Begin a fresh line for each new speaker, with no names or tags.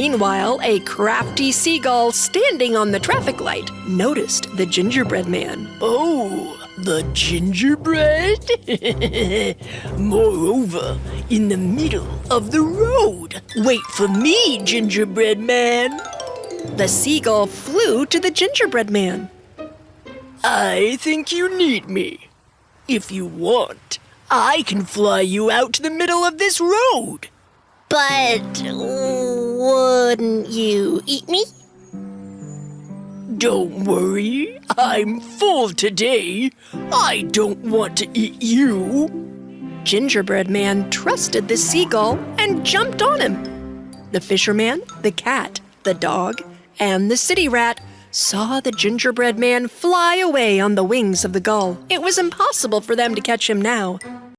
Meanwhile, a crafty seagull standing on the traffic light noticed the gingerbread man.
Oh, the gingerbread? Moreover, in the middle of the road. Wait for me, gingerbread man.
The seagull flew to the gingerbread man.
I think you need me. If you want, I can fly you out to the middle of this road.
But wouldn't you eat me?
Don't worry, I'm full today. I don't want to eat you.
Gingerbread man trusted the seagull and jumped on him. The fisherman, the cat, the dog, and the city rat saw the gingerbread man fly away on the wings of the gull. It was impossible for them to catch him now.